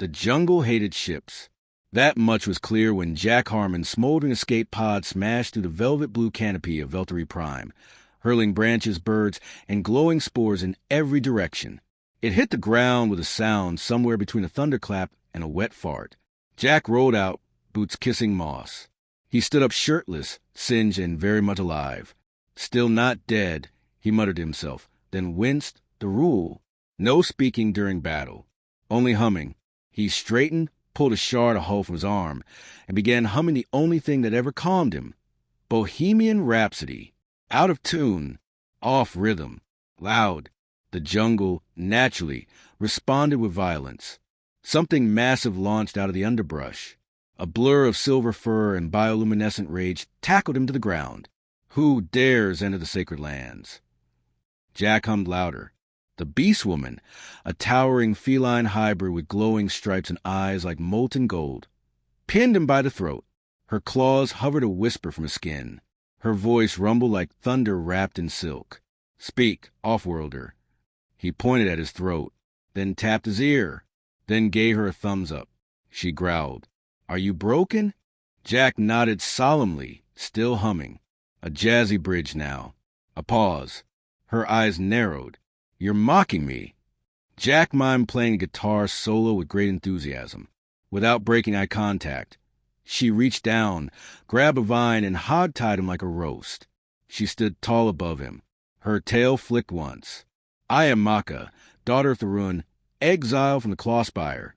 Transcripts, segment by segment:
The jungle hated ships. That much was clear when Jack Harmon's smoldering escape pod smashed through the velvet blue canopy of Veltary Prime, hurling branches, birds, and glowing spores in every direction. It hit the ground with a sound somewhere between a thunderclap and a wet fart. Jack rolled out, boots kissing moss. He stood up shirtless, singed and very much alive. Still not dead, he muttered to himself, then winced. The rule: no speaking during battle, only humming. He straightened, pulled a shard of hull from his arm, and began humming the only thing that ever calmed him. Bohemian Rhapsody. Out of tune, off rhythm, loud. The jungle, naturally, responded with violence. Something massive launched out of the underbrush. A blur of silver fur and bioluminescent rage tackled him to the ground. Who dares enter the sacred lands? Jack hummed louder. The Beastwoman, a towering feline hybrid with glowing stripes and eyes like molten gold, pinned him by the throat. Her claws hovered a whisper from his skin. Her voice rumbled like thunder wrapped in silk. Speak, off-worlder. He pointed at his throat, then tapped his ear, then gave her a thumbs up. She growled. Are you broken? Jack nodded solemnly, still humming. A jazzy bridge now. A pause. Her eyes narrowed. You're mocking me. Jack mimed playing a guitar solo with great enthusiasm. Without breaking eye contact, she reached down, grabbed a vine, and hog-tied him like a roast. She stood tall above him. Her tail flicked once. I am Maka, daughter of Thorn, exiled from the Clawspire.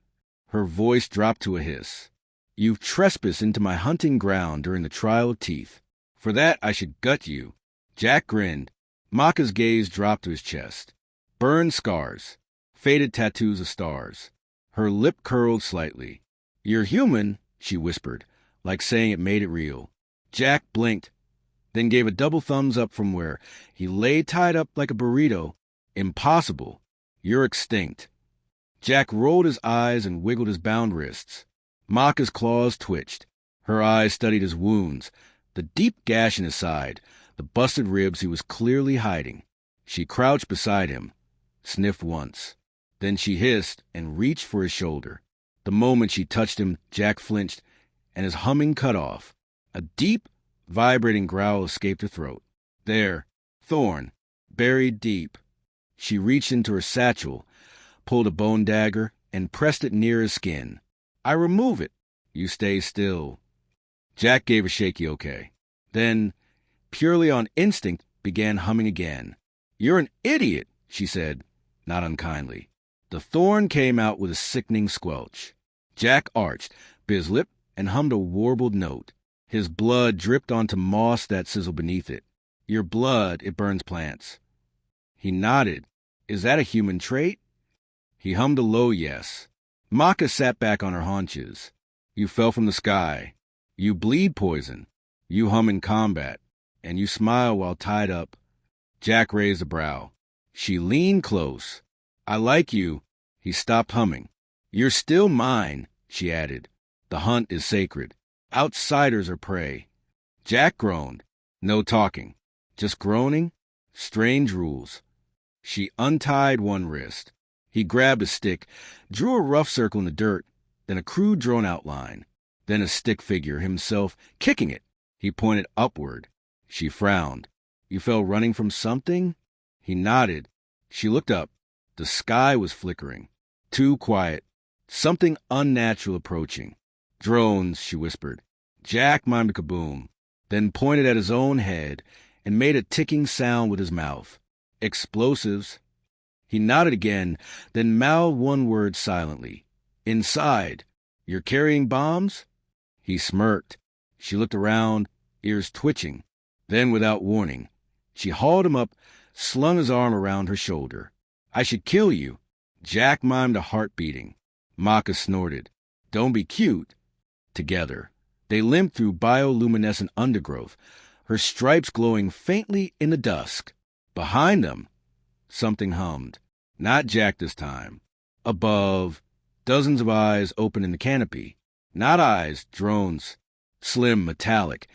Her voice dropped to a hiss. You've trespassed into my hunting ground during the trial of teeth. For that I should gut you. Jack grinned. Maka's gaze dropped to his chest. Burned scars, faded tattoos of stars. Her lip curled slightly. You're human, she whispered, like saying it made it real. Jack blinked, then gave a double thumbs up from where he lay tied up like a burrito. Impossible. You're extinct. Jack rolled his eyes and wiggled his bound wrists. Maka's claws twitched. Her eyes studied his wounds, the deep gash in his side, the busted ribs he was clearly hiding. She crouched beside him, sniffed once. Then she hissed and reached for his shoulder. The moment she touched him, Jack flinched, and his humming cut off. A deep, vibrating growl escaped her throat. There, Thorn, buried deep. She reached into her satchel, pulled a bone dagger, and pressed it near his skin. I remove it. You stay still. Jack gave a shaky okay. Then, purely on instinct, began humming again. You're an idiot, she said, not unkindly. The Thorn came out with a sickening squelch. Jack arched, bit his lip, and hummed a warbled note. His blood dripped onto moss that sizzled beneath it. Your blood, it burns plants. He nodded. Is that a human trait? He hummed a low yes. Maka sat back on her haunches. You fell from the sky. You bleed poison. You hum in combat. And you smile while tied up. Jack raised a brow. She leaned close. I like you. He stopped humming. You're still mine, she added. The hunt is sacred. Outsiders are prey. Jack groaned. No talking. Just groaning. Strange rules. She untied one wrist. He grabbed a stick, drew a rough circle in the dirt, then a crude drawn outline, then a stick figure, himself, kicking it. He pointed upward. She frowned. You fell running from something? He nodded. She looked up. The sky was flickering. Too quiet. Something unnatural approaching. Drones, she whispered. Jack mimed a kaboom, then pointed at his own head and made a ticking sound with his mouth. Explosives. He nodded again, then mouthed one word silently. Inside. You're carrying bombs? He smirked. She looked around, ears twitching. Then, without warning, she hauled him up, slung his arm around her shoulder. I should kill you. Jack mimed a heart beating. Maka snorted. Don't be cute. Together, they limped through bioluminescent undergrowth, her stripes glowing faintly in the dusk. Behind them, something hummed. Not Jack this time. Above, dozens of eyes open in the canopy. Not eyes, drones. Slim, metallic,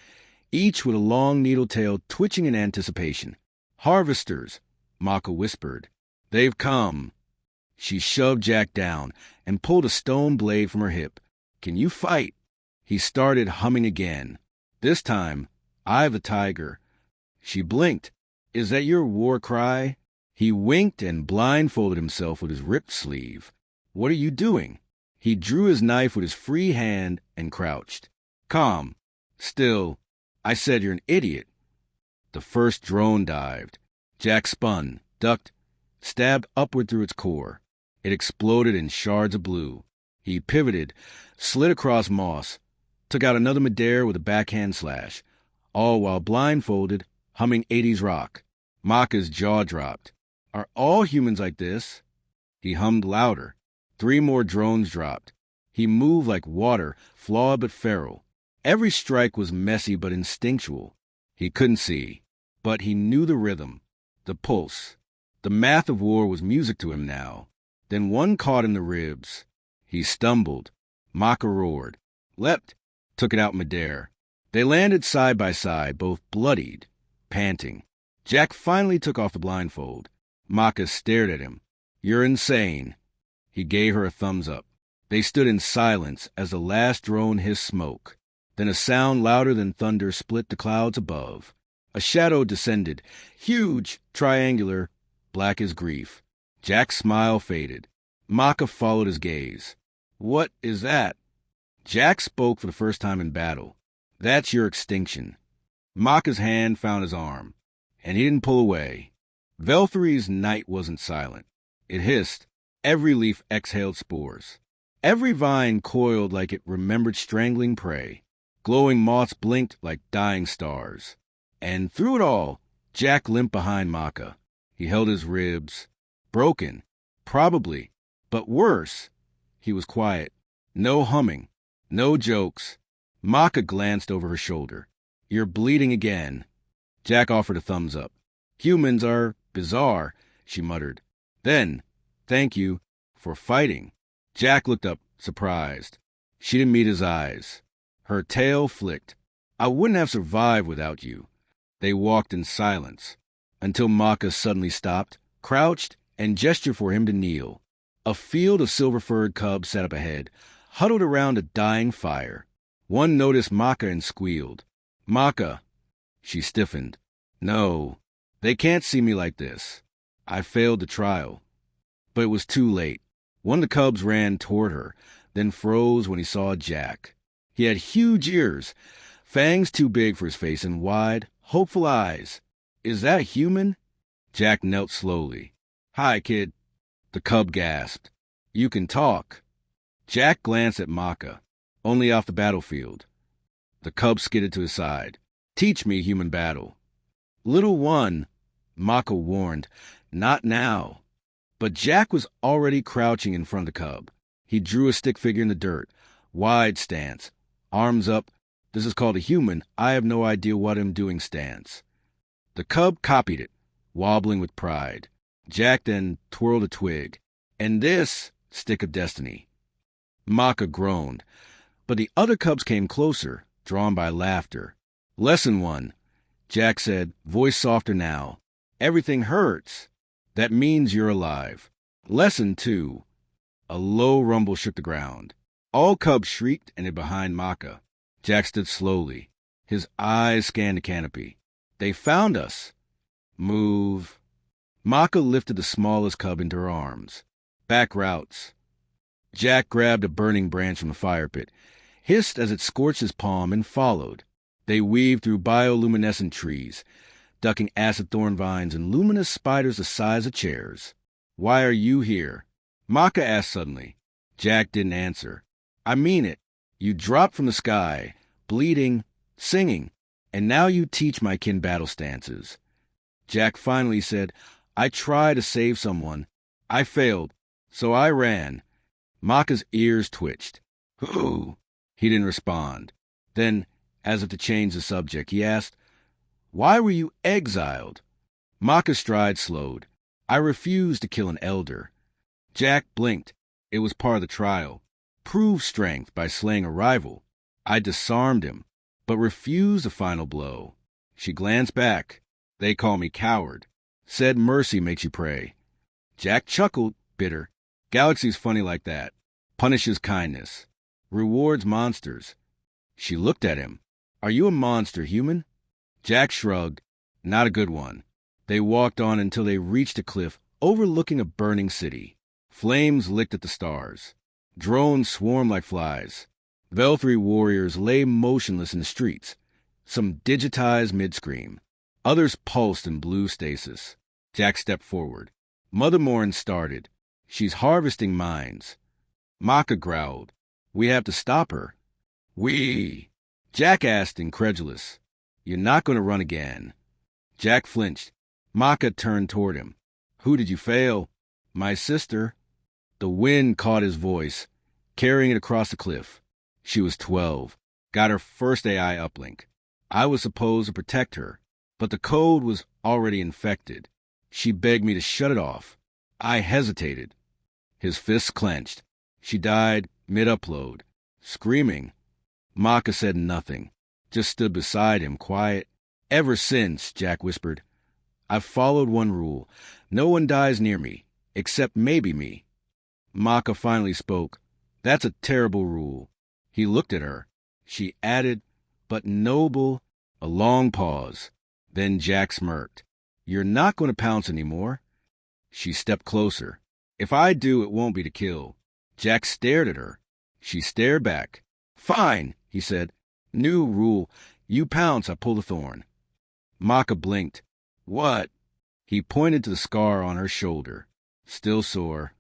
each with a long needle tail twitching in anticipation. Harvesters, Maka whispered. They've come. She shoved Jack down and pulled a stone blade from her hip. "Can you fight?" He started humming again. This time, "Eye of the Tiger." She blinked. "Is that your war cry?" He winked and blindfolded himself with his ripped sleeve. "What are you doing?" He drew his knife with his free hand and crouched. "Calm. Still. I said you're an idiot." The first drone dived. Jack spun, ducked, stabbed upward through its core. It exploded in shards of blue. He pivoted, slid across moss, took out another midair with a backhand slash, all while blindfolded, humming 80s rock. Maka's jaw dropped. "Are all humans like this?" He hummed louder. 3 more drones dropped. He moved like water, flawed but feral. Every strike was messy but instinctual. He couldn't see, but he knew the rhythm, the pulse. The math of war was music to him now. Then one caught in the ribs. He stumbled. Maka roared, leapt, took it out midair. They landed side by side, both bloodied, panting. Jack finally took off the blindfold. Maka stared at him. "You're insane." He gave her a thumbs up. They stood in silence as the last drone hissed smoke. Then a sound louder than thunder split the clouds above. A shadow descended, huge, triangular, black as grief. Jack's smile faded. Maka followed his gaze. "What is that?" Jack spoke for the first time in battle. "That's your extinction." Maka's hand found his arm, and he didn't pull away. Velthury's night wasn't silent. It hissed. Every leaf exhaled spores. Every vine coiled like it remembered strangling prey. Glowing moths blinked like dying stars. And through it all, Jack limped behind Maka. He held his ribs. Broken. Probably. But worse. He was quiet. No humming. No jokes. Maka glanced over her shoulder. "You're bleeding again." Jack offered a thumbs up. "Humans are bizarre," she muttered. Then, "Thank you for fighting." Jack looked up, surprised. She didn't meet his eyes. Her tail flicked. "I wouldn't have survived without you." They walked in silence, until Maka suddenly stopped, crouched, and gestured for him to kneel. A field of silver-furred cubs sat up ahead, huddled around a dying fire. One noticed Maka and squealed. "Maka." She stiffened. "No, they can't see me like this. I failed the trial." But it was too late. One of the cubs ran toward her, then froze when he saw Jack. He had huge ears, fangs too big for his face, and wide, hopeful eyes. "Is that human?" Jack knelt slowly. "Hi, kid." The cub gasped. "You can talk." Jack glanced at Maka. "Only off the battlefield." The cub skidded to his side. "Teach me human battle." "Little one," Maka warned, "not now." But Jack was already crouching in front of the cub. He drew a stick figure in the dirt. Wide stance. Arms up. "This is called a human. I have no idea what I'm doing stance." The cub copied it, wobbling with pride. Jack then twirled a twig. "And this, stick of destiny." Maka groaned. But the other cubs came closer, drawn by laughter. "Lesson 1. Jack said, voice softer now. "Everything hurts. That means you're alive." "Lesson 2. A low rumble shook the ground. All cubs shrieked and hid behind Maka. Jack stood slowly. His eyes scanned the canopy. "They found us." "Move." Maka lifted the smallest cub into her arms. "Back routes." Jack grabbed a burning branch from the fire pit, hissed as it scorched his palm, and followed. They weaved through bioluminescent trees, ducking acid thorn vines and luminous spiders the size of chairs. "Why are you here?" Maka asked suddenly. Jack didn't answer. "I mean it. You dropped from the sky, bleeding, singing, and now you teach my kin battle stances." Jack finally said, "I tried to save someone. I failed, so I ran." Maka's ears twitched. "Who?" He didn't respond. Then, as if to change the subject, he asked, "Why were you exiled?" Maka's stride slowed. "I refused to kill an elder." Jack blinked. It was part of the trial. Prove strength by slaying a rival. I disarmed him, but refused the final blow. She glanced back. "They call me coward. Said mercy makes you pray." Jack chuckled, bitter. Galaxy's funny like that. Punishes kindness. Rewards monsters. She looked at him. Are you a monster, human? Jack shrugged. Not a good one. They walked on until they reached a cliff overlooking a burning city. Flames licked at the stars. Drones swarmed like flies. Veltri warriors lay motionless in the streets. Some digitized mid-scream. Others pulsed in blue stasis. Jack stepped forward. Mother Morn started. She's harvesting minds. Maka growled. We have to stop her. We. Jack asked, incredulous. You're not going to run again. Jack flinched. Maka turned toward him. Who did you fail? My sister. The wind caught his voice, carrying it across the cliff. She was 12. Got her first AI uplink. I was supposed to protect her, but the code was already infected. She begged me to shut it off. I hesitated. His fists clenched. She died mid-upload, screaming. Maka said nothing, just stood beside him, quiet. Ever since, Jack whispered, I've followed one rule. No one dies near me, except maybe me. Maka finally spoke. That's a terrible rule. He looked at her. She added, but noble, a long pause. Then Jack smirked. You're not going to pounce anymore. She stepped closer. If I do, it won't be to kill. Jack stared at her. She stared back. Fine, he said. New rule. You pounce, I pull the thorn. Maka blinked. What? He pointed to the scar on her shoulder. Still sore.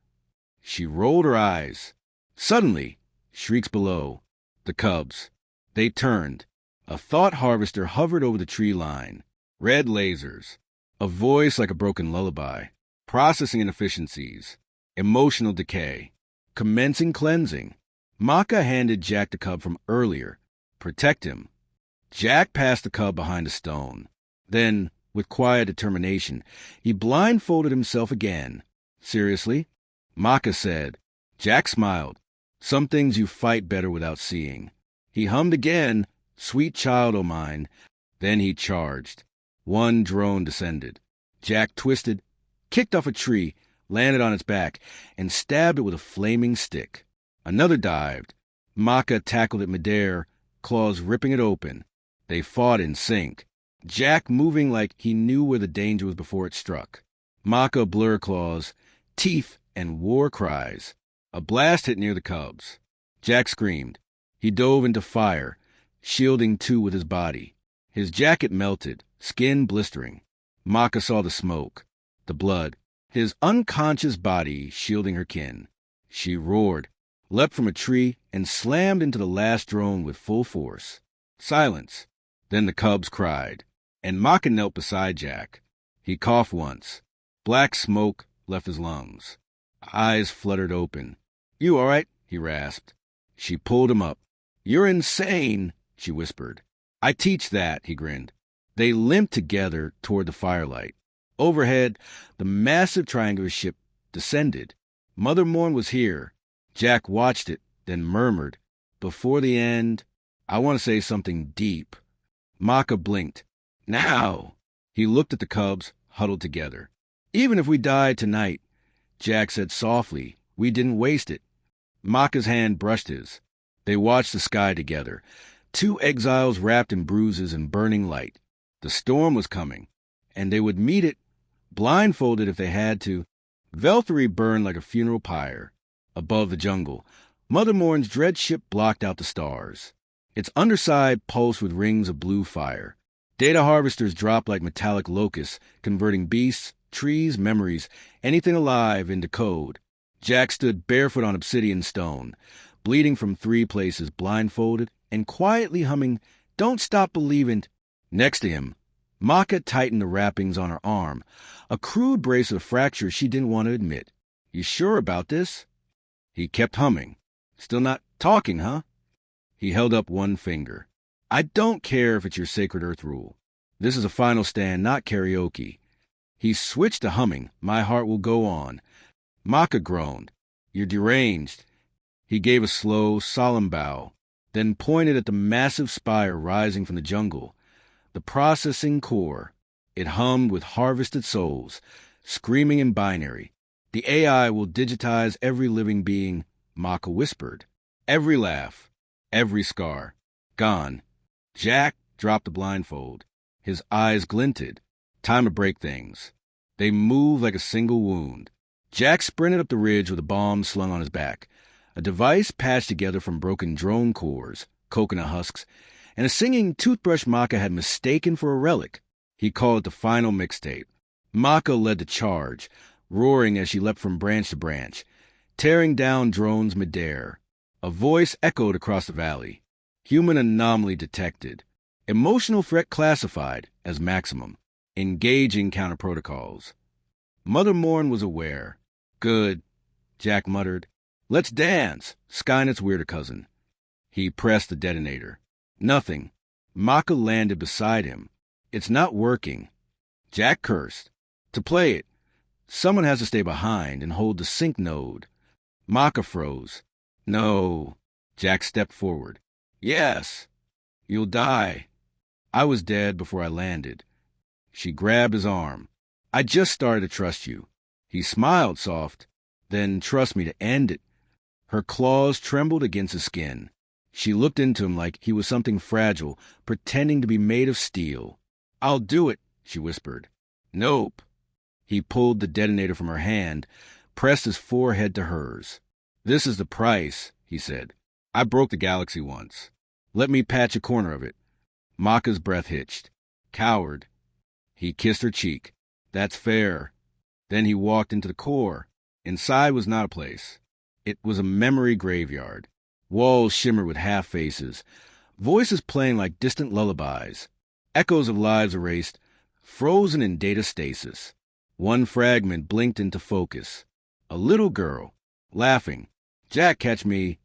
She rolled her eyes. Suddenly, shrieks below. The cubs. They turned. A thought harvester hovered over the tree line. Red lasers. A voice like a broken lullaby. Processing inefficiencies. Emotional decay. Commencing cleansing. Maka handed Jack the cub from earlier. Protect him. Jack passed the cub behind a stone. Then, with quiet determination, he blindfolded himself again. Seriously? Maka said. Jack smiled. Some things you fight better without seeing. He hummed again, Sweet child o' mine. Then he charged. One drone descended. Jack twisted, kicked off a tree, landed on its back, and stabbed it with a flaming stick. Another dived. Maka tackled it midair, claws ripping it open. They fought in sync. Jack moving like he knew where the danger was before it struck. Maka blur claws, teeth, and war cries. A blast hit near the cubs. Jack screamed. He dove into fire, shielding two with his body. His jacket melted, skin blistering. Maka saw the smoke, the blood, his unconscious body shielding her kin. She roared, leapt from a tree, and slammed into the last drone with full force. Silence. Then the cubs cried, and Maka knelt beside Jack. He coughed once. Black smoke left his lungs. Eyes fluttered open. You all right? He rasped. She pulled him up. You're insane, she whispered. I teach that, he grinned. They limped together toward the firelight. Overhead, the massive triangular ship descended. Mother Morn was here. Jack watched it, then murmured, before the end, I want to say something deep. Maka blinked. Now! He looked at the cubs, huddled together. Even if we died tonight, Jack said softly, we didn't waste it. Maka's hand brushed his. They watched the sky together. Two exiles wrapped in bruises and burning light. The storm was coming, and they would meet it, blindfolded if they had to. Veltri burned like a funeral pyre. Above the jungle, Mother Morn's dread ship blocked out the stars. Its underside pulsed with rings of blue fire. Data harvesters dropped like metallic locusts, converting beasts, trees, memories, anything alive into code. Jack stood barefoot on obsidian stone, bleeding from 3 places, blindfolded, and quietly humming, Don't Stop Believin'. Next to him, Maka tightened the wrappings on her arm, a crude brace of fractures she didn't want to admit. You sure about this? He kept humming. Still not talking, huh? He held up one finger. I don't care if it's your sacred earth rule. This is a final stand, not karaoke. He switched to humming, My Heart Will Go On. Maka groaned. You're deranged. He gave a slow, solemn bow, then pointed at the massive spire rising from the jungle. The processing core. It hummed with harvested souls, screaming in binary. The AI will digitize every living being, Maka whispered. Every laugh, every scar. Gone. Jack dropped the blindfold. His eyes glinted. Time to break things. They moved like a single wound. Jack sprinted up the ridge with a bomb slung on his back, a device patched together from broken drone cores, coconut husks, and a singing toothbrush Maka had mistaken for a relic. He called it the final mixtape. Maka led the charge, roaring as she leapt from branch to branch, tearing down drones midair. A voice echoed across the valley. Human anomaly detected. Emotional threat classified as maximum. Engaging counter protocols. Mother Morn was aware. Good, Jack muttered. Let's dance, Skynet's weirder cousin. He pressed the detonator. Nothing. Maka landed beside him. It's not working. Jack cursed. To play it, someone has to stay behind and hold the sync node. Maka froze. No. Jack stepped forward. Yes. You'll die. I was dead before I landed. She grabbed his arm. I just started to trust you. He smiled soft. Then trust me to end it. Her claws trembled against his skin. She looked into him like he was something fragile, pretending to be made of steel. I'll do it, she whispered. Nope. He pulled the detonator from her hand, pressed his forehead to hers. This is the price, he said. I broke the galaxy once. Let me patch a corner of it. Maka's breath hitched. Coward. He kissed her cheek. That's fair. Then he walked into the core. Inside was not a place. It was a memory graveyard. Walls shimmered with half-faces, voices playing like distant lullabies, echoes of lives erased, frozen in data stasis. One fragment blinked into focus. A little girl, laughing. Jack, catch me.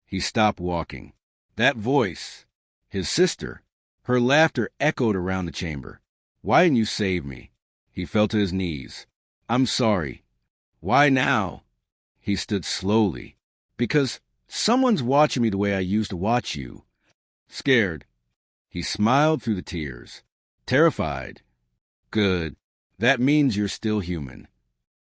He stopped walking. That voice. His sister. Her laughter echoed around the chamber. Why didn't you save me? He fell to his knees. I'm sorry. Why now? He stood slowly. Because someone's watching me the way I used to watch you. Scared. He smiled through the tears. Terrified. Good. That means you're still human.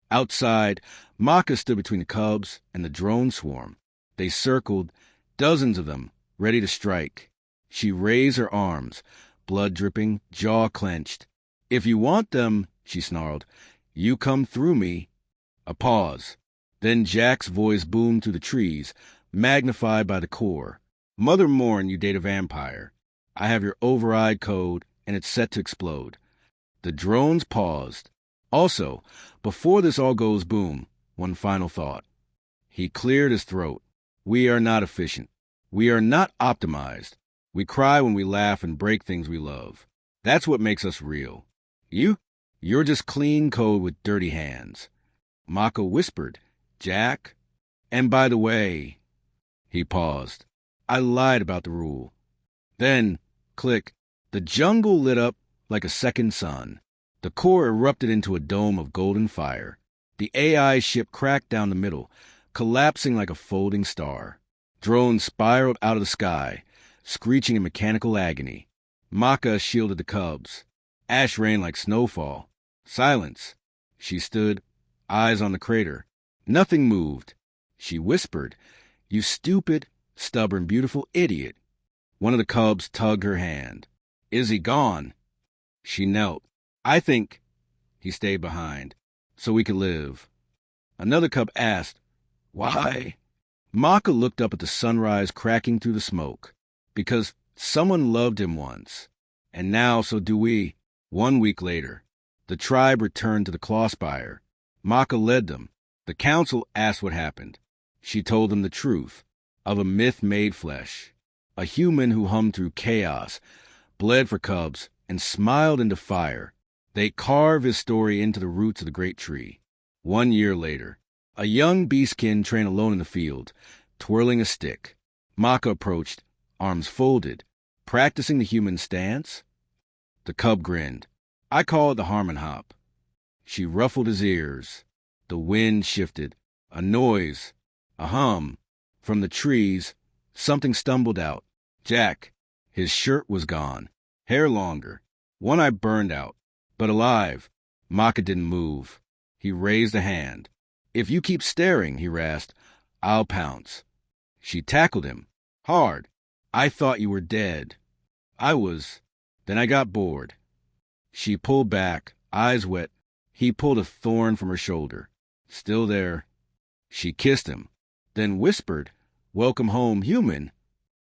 Outside, Maka stood between the cubs and the drone swarm. They circled, dozens of them, ready to strike. She raised her arms, blood dripping, jaw clenched. If you want them, she snarled, you come through me. A pause. Then Jack's voice boomed through the trees, magnified by the core. Mother Morn, you date a vampire. I have your override code, and it's set to explode. The drones paused. Also, before this all goes boom, one final thought. He cleared his throat. We are not efficient. We are not optimized. We cry when we laugh and break things we love. That's what makes us real. You're just clean code with dirty hands. Maka whispered, Jack? And by the way, he paused. I lied about the rule. Then, click, the jungle lit up like a second sun. The core erupted into a dome of golden fire. The AI ship cracked down the middle, collapsing like a folding star. Drones spiraled out of the sky, screeching in mechanical agony. Maka shielded the cubs. Ash rained like snowfall. Silence. She stood, eyes on the crater. Nothing moved. She whispered, You stupid, stubborn, beautiful idiot. One of the cubs tugged her hand. Is he gone? She knelt. I think he stayed behind, so we could live. Another cub asked, Why? Maka looked up at the sunrise cracking through the smoke. Because someone loved him once, and now so do we. 1 week later, the tribe returned to the Clawspire. Maka led them. The council asked what happened. She told them the truth of a myth made flesh, a human who hummed through chaos, bled for cubs, and smiled into fire. They carved his story into the roots of the great tree. 1 year later, a young beastkin trained alone in the field, twirling a stick. Maka approached, arms folded, practicing the human stance. The cub grinned. I call it the Harmon Hop. She ruffled his ears. The wind shifted. A noise. A hum. From the trees, something stumbled out. Jack. His shirt was gone. Hair longer. One eye burned out. But alive. Maka didn't move. He raised a hand. If you keep staring, he rasped, I'll pounce. She tackled him. Hard. I thought you were dead. I was. Then I got bored. She pulled back, eyes wet. He pulled a thorn from her shoulder. Still there. She kissed him, then whispered, Welcome home, human.